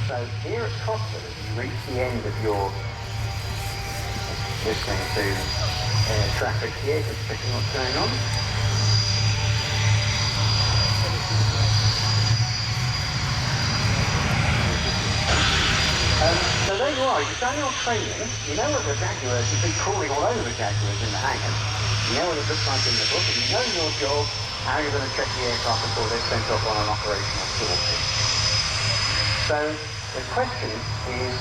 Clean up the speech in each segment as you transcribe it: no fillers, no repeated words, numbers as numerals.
So here at Cosford, as you reach the end of your listening to traffic here, just checking what's going on. So there you are, you've done your training, you know what the Jaguars, you've been crawling all over the Jaguars in the hangar, you know what it looks like in the book, and you know your job, how you're going to check the aircraft before they're sent off on an operational sortie. So the question is,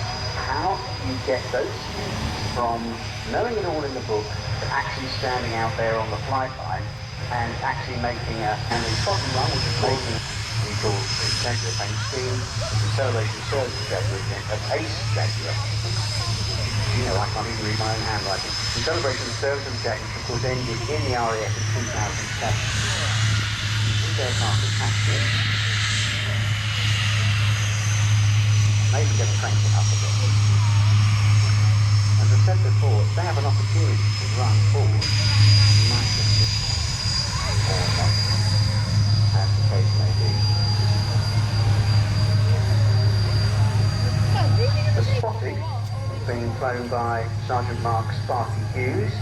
how you get those students from knowing it all in the book to actually standing out there on the flight line and actually making and the bottom line, which is making we call the Jaguar paint scheme, the celebration service Jaguar, an ACE Jaguar. You know, I can't even read my own handwriting. The celebration service of the Jaguar, which of course ended in the RAF in 2007. This aircraft is actually maybe just crank it up a bit. As I said before, if they have an opportunity to run forward, you might just as the case may be. The Spotty is being flown by Sergeant Mark Sparky Hughes.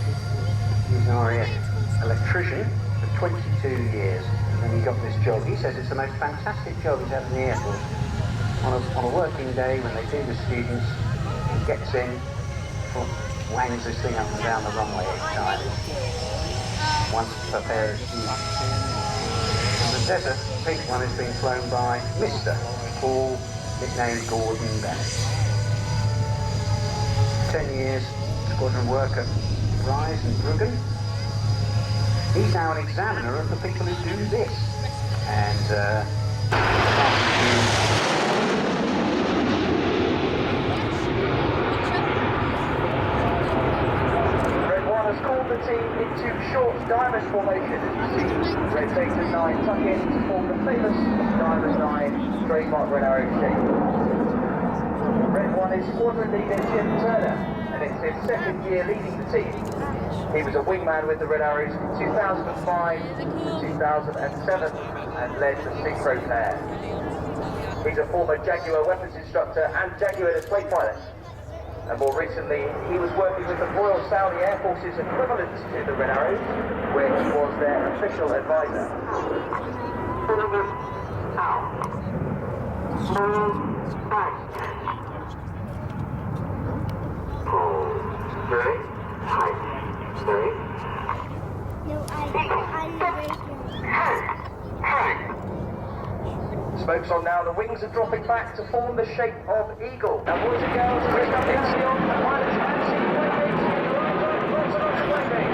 He's an RAF electrician for 22 years, and then he got this job. He says it's the most fantastic job he's had in the Air Force. On a working day, when they do the students, he gets in, wangs this thing up and down the runway each time. Once per pair of students. And the desert pink one is being flown by Mr. Paul, nicknamed Gordon Bennett. 10 years squadron work at Rise and Bruggen. He's now an examiner of the people who do this. And the team into short diamond formation, as you see red Data 9 tuck in to form the famous Diamond 9 trademark red arrow shape. Red 1 is squadron leader Jim Turner, and it's his second year leading the team. He was a wingman with the Red Arrows from 2005 to 2007 and led the synchro pair. He's a former Jaguar weapons instructor and Jaguar display pilot. And more recently, he was working with the Royal Saudi Air Force's equivalent to the Red Arrows, where he was their official advisor. Smoke's on now, the wings are dropping back to form the shape of eagle. Now boys and girls, bring up the Axion, the pilots fancy waiting.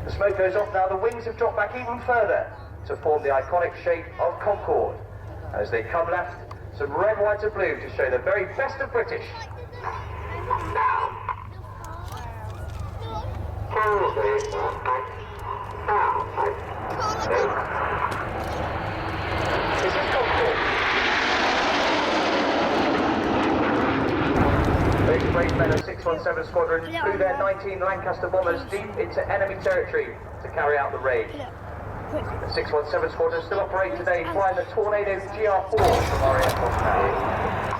The smoke goes off now, the wings have dropped back even further to form the iconic shape of Concorde. As they come left, some red, white and blue to show the very best of British. Now. This is Concorde. Those brave men of 617 Squadron flew their 19 Lancaster bombers deep into enemy territory to carry out the raid. The 617 Squadron still operate today, flying the Tornado GR4 from RAF Cosford.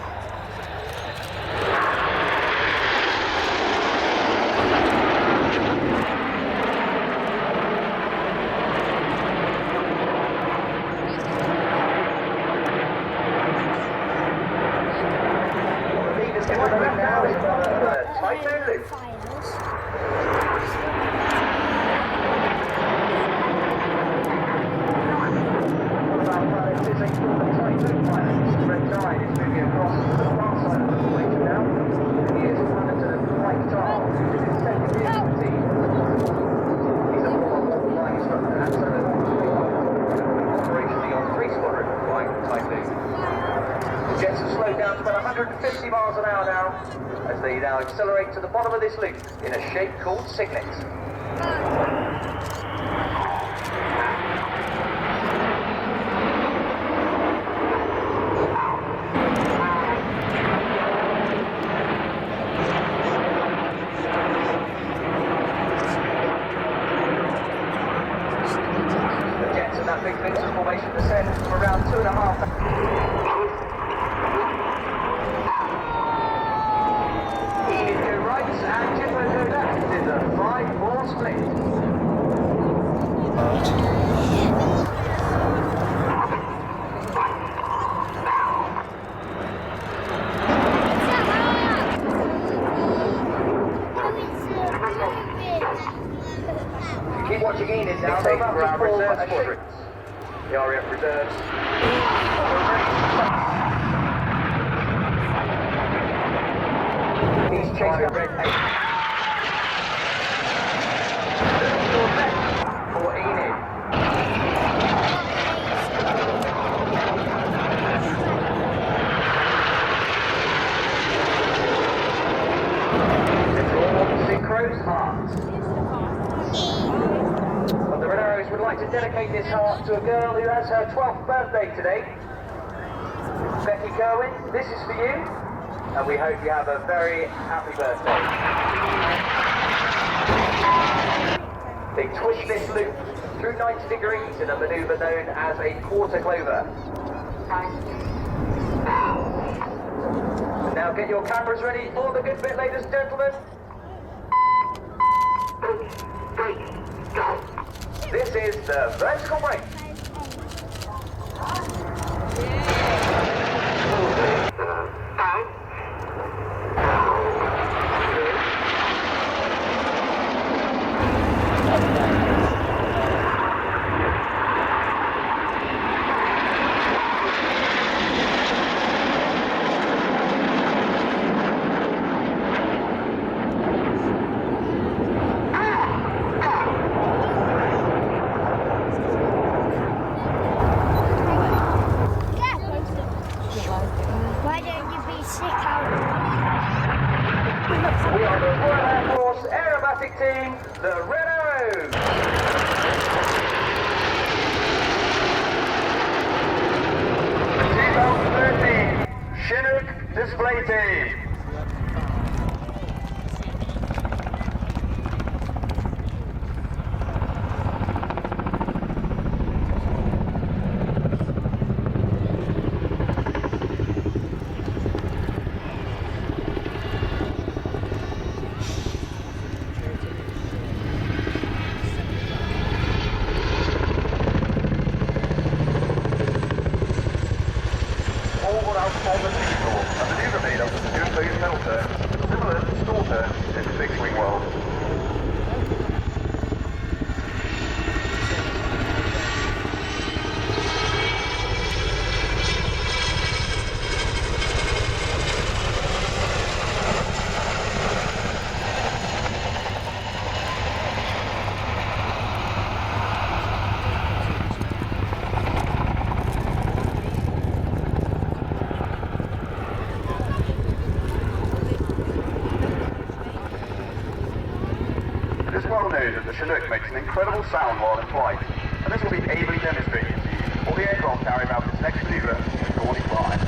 Jets have slowed down to about 150 miles an hour now, as they now accelerate to the bottom of this loop in a shape called Signet. reserve squadrons. The RAF reserves. He's chasing red 8. Your left for Enid. Synchro's heart. But the Red Arrows would like to dedicate this heart to a girl who has her 12th birthday today. Becky Kerwin, this is for you, and we hope you have a very happy birthday. They twist this loop through 90 degrees in a manoeuvre known as a quarter clover. And now get your cameras ready for the good bit, ladies and gentlemen. This is the vertical break. Why don't you be sick out? We are the Royal Air Force Aerobatic Team, the Red Arrows. The 2013 Chinook Display Team. A manoeuvre made up of two phase metal turns, similar to stall turns in the fixed-wing world. It is well known that the Chinook makes an incredible sound while in flight, and this will be ably demonstrated to you while the aircraft carries out its next manoeuvre in Tawny Climb.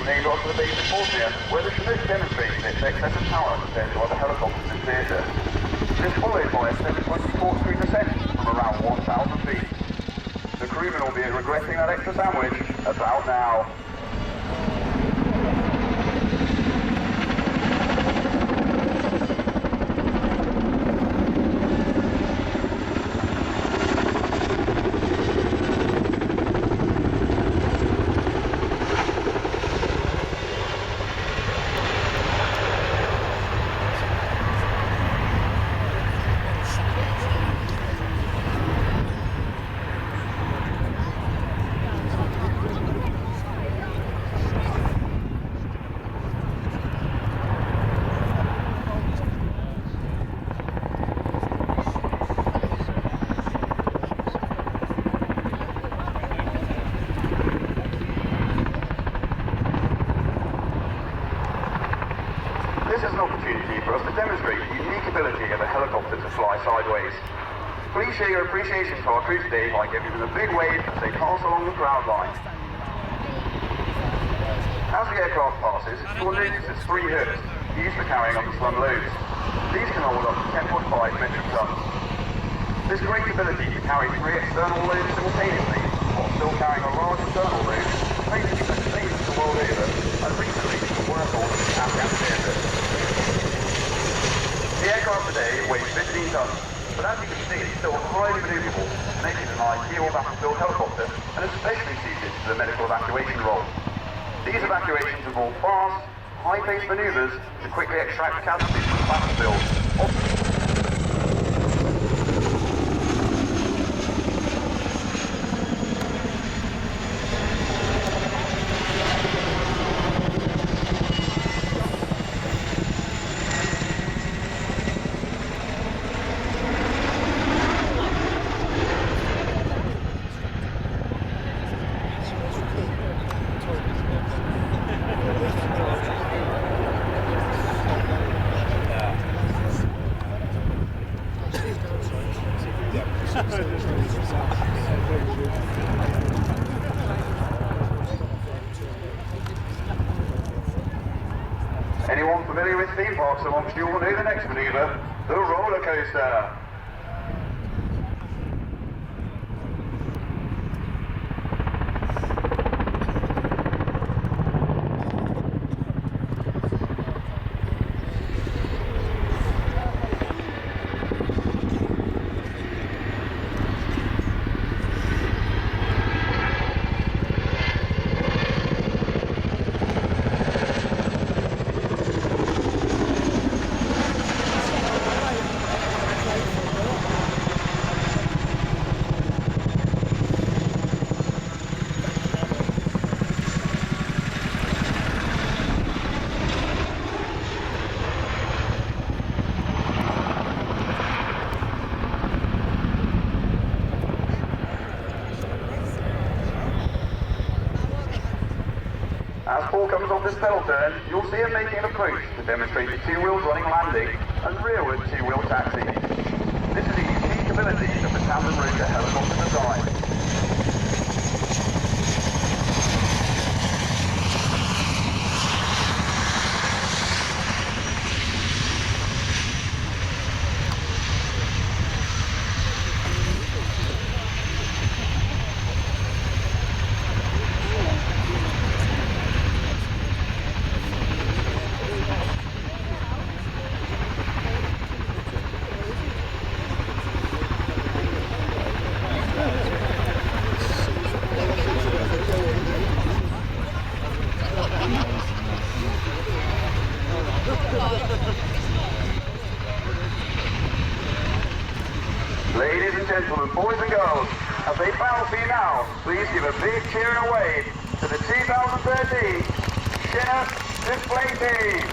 Named after the base of Portia, where the Chinook demonstrated its excessive power compared to other helicopters in theatre. This followed by a 7.43 descent from around 1,000 feet. The crewmen will be regretting that extra sandwich about now. This is an opportunity for us to demonstrate the unique ability of a helicopter to fly sideways. Please share your appreciation to our crew today by giving them a big wave as they pass along the crowd line. As the aircraft passes, you will notice there's 3 hoods used for carrying underslung loads. These can hold up to 10.5 metric tons. This great ability to carry 3 external loads simultaneously while still carrying a large internal load makes it sustained the world over and recently the workhorse of the Afghan theatre. The aircraft today weighs 15 tons, but as you can see it's still highly manoeuvrable, making it an ideal battlefield helicopter and especially suited to the medical evacuation role. These evacuations involve fast, high-paced manoeuvres to quickly extract casualties from the battlefield. Anyone familiar with theme parks amongst you will know the next manoeuvre, the roller coaster. As Paul comes off this pedal turn, you'll see him making an approach to demonstrate the 2-wheeled running landing and rearward 2-wheel taxi. This is a unique ability of the tandem rotor helicopter design. Ladies and gentlemen, boys and girls, as they bow for you now, please give a big cheer and a wave to the 2013 Chinook Display Team.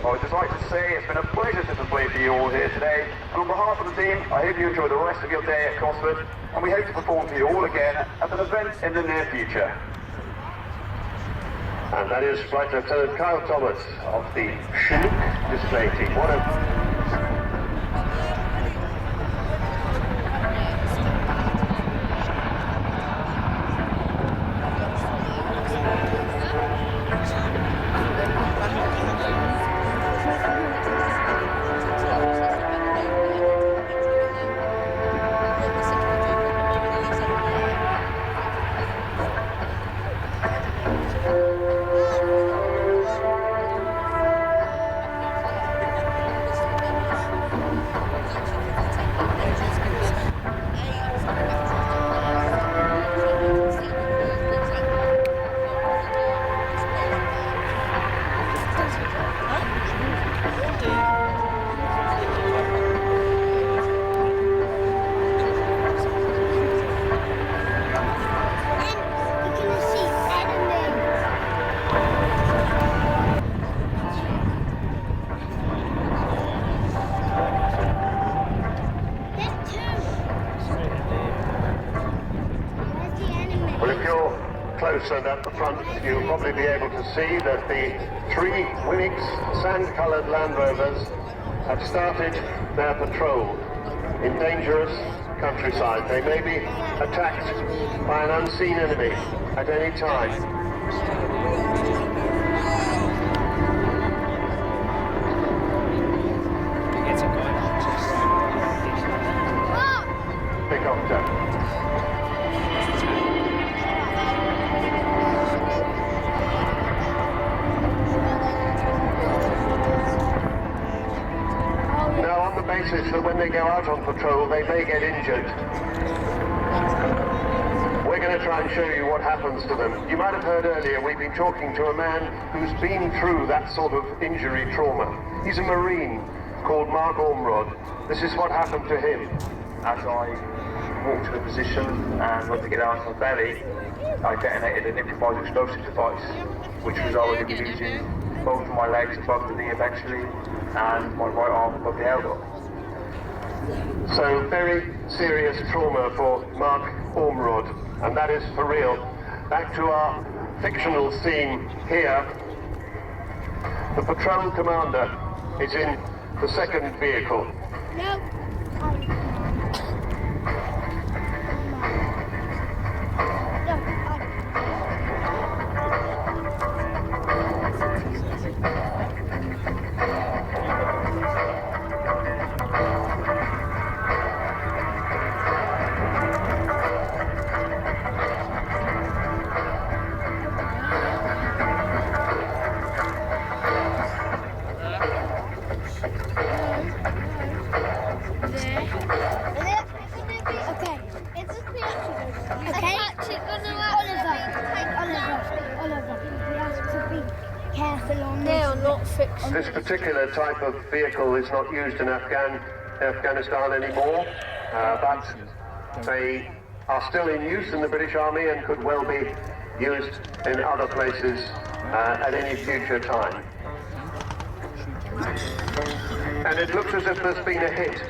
I would just like to say it's been a pleasure to display for you all here today, and on behalf of the team, I hope you enjoy the rest of your day at Cosford, and we hope to perform for you all again at an event in the near future. And that is Flight Lieutenant Kyle Thomas of the Chinook Display Team. What a Well, if you're close and at the front, you'll probably be able to see that the 3 Winnix sand-coloured Land Rovers have started their patrol in dangerous countryside. They may be attacked by an unseen enemy at any time. Helicopter. Now, on the basis that when they go out on patrol, they may get injured, we're going to try and show you what happens to them. You might have heard earlier, we've been talking to a man who's been through that sort of injury trauma. He's a Marine called Mark Ormrod. This is what happened to him. As I walked to the position and went to get out on my belly, I detonated an improvised explosive device, which resulted in losing both of my legs above the knee eventually, and my right arm above the elbow. So very serious trauma for Mark Ormrod, and that is for real. Back to our fictional scene here. The patrol commander is in the second vehicle. No. This particular type of vehicle is not used in Afghanistan anymore, but they are still in use in the British Army and could well be used in other places at any future time. And it looks as if there's been a hit.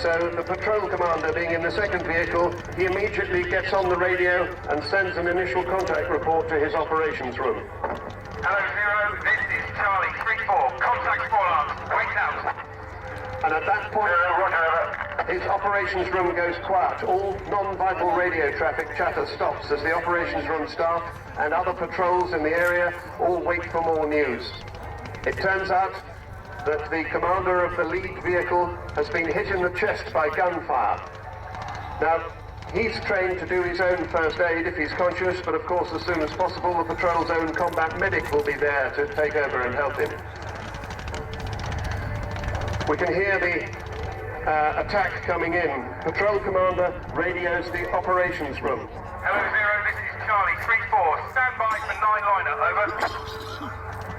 So the patrol commander, being in the second vehicle, he immediately gets on the radio and sends an initial contact report to his operations room. Hello, Zero. This is Charlie 3-4. Contact forearms. Wait out. And at that point, his operations room goes quiet. All non-vital radio traffic chatter stops as the operations room staff and other patrols in the area all wait for more news. It turns out that the commander of the lead vehicle has been hit in the chest by gunfire. Now, he's trained to do his own first aid if he's conscious, but of course as soon as possible the patrol's own combat medic will be there to take over and help him. We can hear the attack coming in. Patrol commander radios the operations room. Hello, Zero. This is Charlie 3-4. Stand by for 9-liner. Over.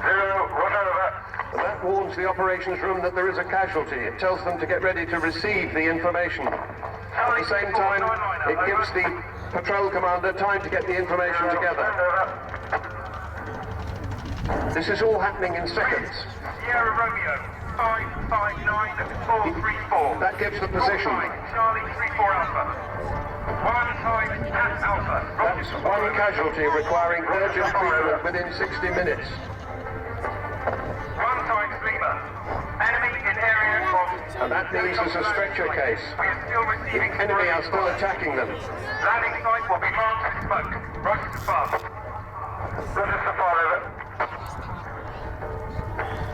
Zero. Roger, over. And that warns the operations room that there is a casualty. It tells them to get ready to receive the information. At the same time, it gives the patrol commander time to get the information together. This is all happening in seconds. Sierra Romeo 559-434. That gives the position. Charlie 3-4 Alpha. 1 time at Alpha. That's one casualty requiring urgent treatment within 60 minutes. 1 times Lima. Enemy in area of... And that means there's a stretcher case. We are still receiving... Enemy are still attacking them. Landing site will be marked with smoke. Roger to far. Roger to far, over.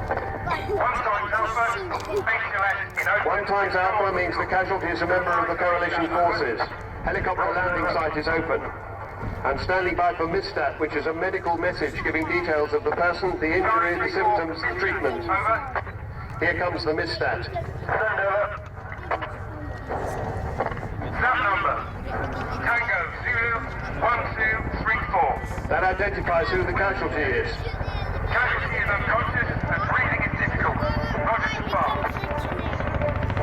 1 times Alpha. HLS in open... 1 times Alpha means the casualty is a member of the coalition forces. Helicopter landing site is open. And standing by for MISTAT, which is a medical message giving details of the person, the injury, the symptoms, the treatment. Over. Here comes the MISTAT. Stand over. Snap number. Tango Zulu 1234. That identifies who the casualty is. Casualty is unconscious and breathing is difficult. Roger to far.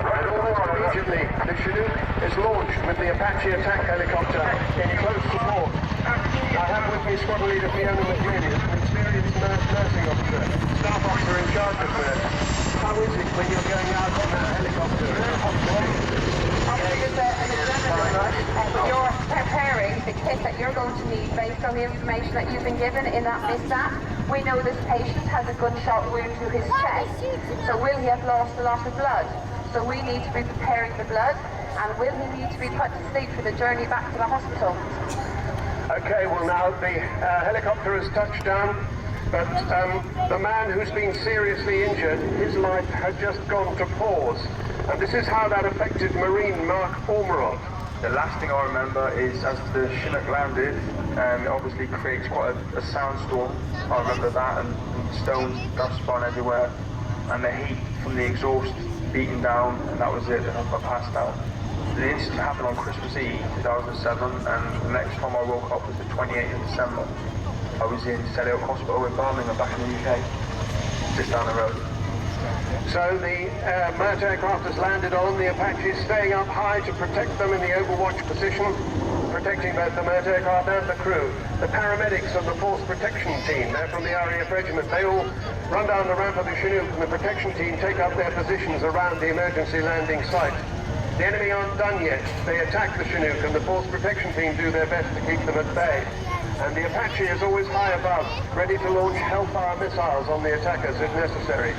And almost immediately, the Chinook is launched with the Apache attack helicopter in close support. I have with me squad leader Fiona McGinn, an experienced nursing officer, staff officer in charge of this. How is it when you're going out on that helicopter? You're preparing to the kit that you're going to need based on the information that you've been given in that MISAP. We know this patient has a gunshot wound to his chest, so will he have lost a lot of blood? So we need to be preparing the blood, and will he need to be put to sleep for the journey back to the hospital? Okay, well now the helicopter has touched down, but the man who's been seriously injured, his life had just gone to pause. And this is how that affected Marine Mark Ormerod. The last thing I remember is as the Chinook landed, it obviously creates quite a soundstorm. I remember that, and stones, dust flying everywhere, and the heat from the exhaust beating down, and that was it. I passed out. The incident happened on Christmas Eve 2007, and the next time I woke up was the 28th of December. I was in RAF Cosford in Birmingham, back in the UK, just down the road. So the Mert aircraft has landed on, the Apache staying up high to protect them in the overwatch position, protecting both the Mert aircraft and the crew. The paramedics and the force protection team, they're from the RAF regiment, they all run down the ramp of the Chinook, and the protection team take up their positions around the emergency landing site. The enemy aren't done yet. They attack the Chinook, and the force protection team do their best to keep them at bay. And the Apache is always high above, ready to launch Hellfire missiles on the attackers if necessary.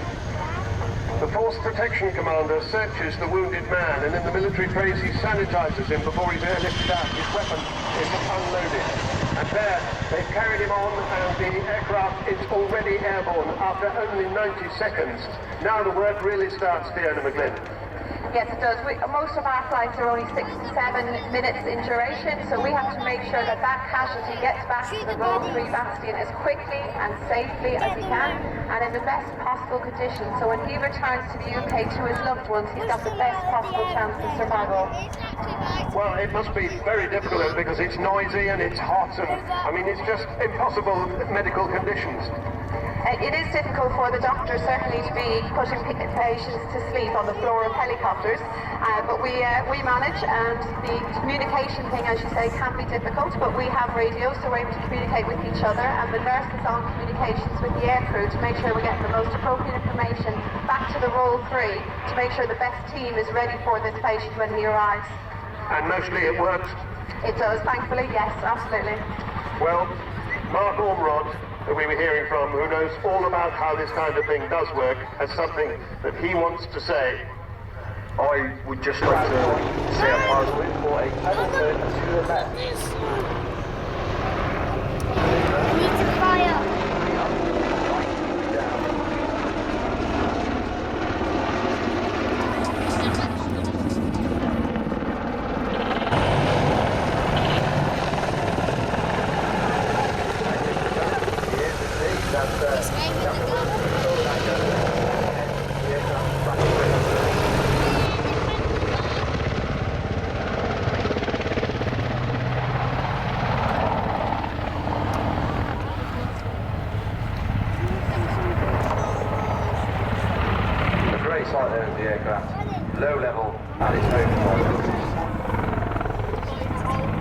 The Force Protection Commander searches the wounded man, and in the military phrase he sanitizes him before he's airlifted out. His weapon is unloaded. And there, they've carried him on, and the aircraft is already airborne after only 90 seconds. Now the work really starts, Fiona McGlynn. Yes, it does. Most of our flights are only 6 to 7 minutes in duration, so we have to make sure that that casualty gets back to the Roll 3 Bastion as quickly and safely as he can, and in the best possible condition. So when he returns to the UK to his loved ones, he's got the best possible chance of survival. Well, it must be very difficult because it's noisy and it's hot, and I mean, it's just impossible medical conditions. It is difficult for the doctors certainly to be putting patients to sleep on the floor of helicopters, but we manage, and the communication thing, as you say, can be difficult, but we have radios, so we're able to communicate with each other, and the nurse is on communications with the aircrew to make sure we're getting the most appropriate information back to the Roll 3 to make sure the best team is ready for this patient when he arrives. And mostly it works? It does, thankfully, yes, absolutely. Well, Mark Ormerod, that we were hearing from, who knows all about how this kind of thing does work, has something that he wants to say. I would just like to say a positive for a pedal turn to the left. We need to fire. Low level and it's moving forward.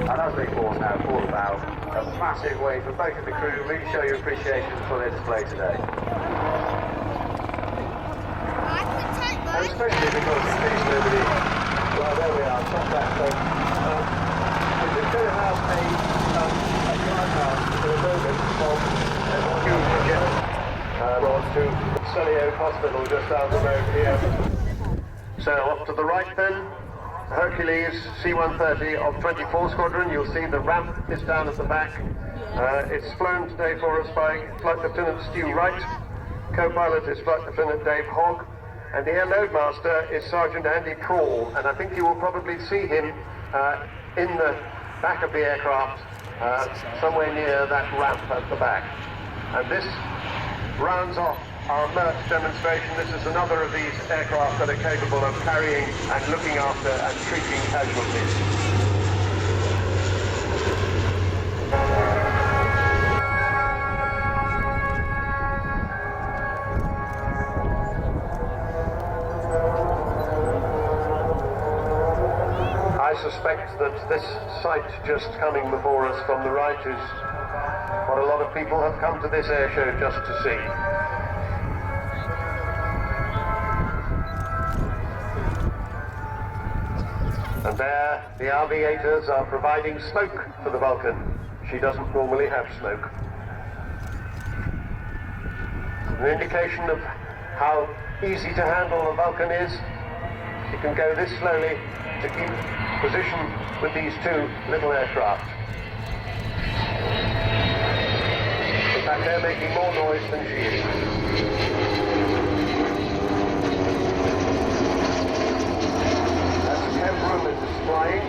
And as they fall now, fall about a massive way for both of the crew to really show your appreciation for their display today. And especially because there's nobody. Well, there we are, top that. So, we're just going to have a guidehouse for a moment from to RAF Hospital just down the road here. So off to the right then, Hercules C-130 of 24 Squadron. You'll see the ramp is down at the back. It's flown today for us by Flight Lieutenant Stu Wright. Co-pilot is Flight Lieutenant Dave Hogg. And the Air Loadmaster is Sergeant Andy Crawl. And I think you will probably see him in the back of the aircraft, somewhere near that ramp at the back. And this rounds off our Mert demonstration. This is another of these aircraft that are capable of carrying and looking after and treating casualties. I suspect that this sight just coming before us from the right is what a lot of people have come to this air show just to see. And there, the aviators are providing smoke for the Vulcan. She doesn't normally have smoke. An indication of how easy to handle a Vulcan is. She can go this slowly to keep position with these two little aircraft. In fact, they're making more noise than she is. That's Kevrum is flying.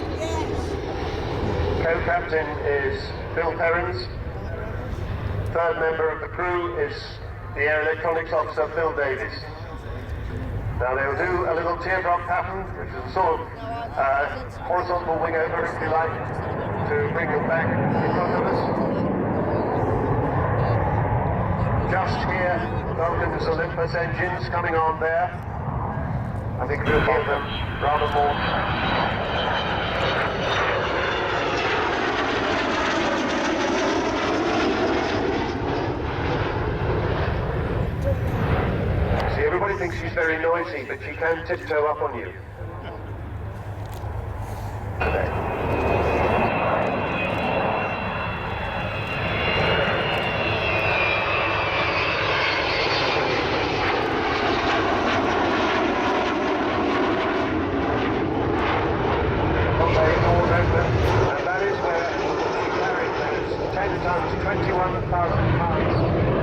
Co-captain is Bill Perrins. Third member of the crew is the air electronics officer, Phil Davis. Now they'll do a little teardrop pattern, which is a sort of horizontal wing over, if you like, to bring them back in front of us. Just here, Vulcan's Olympus engines coming on there. I think we'll hear them rather more. Everybody thinks she's very noisy, but she can tiptoe up on you. Today. Okay, doors open, and that is where she carried those 10 tons, 21,000 pounds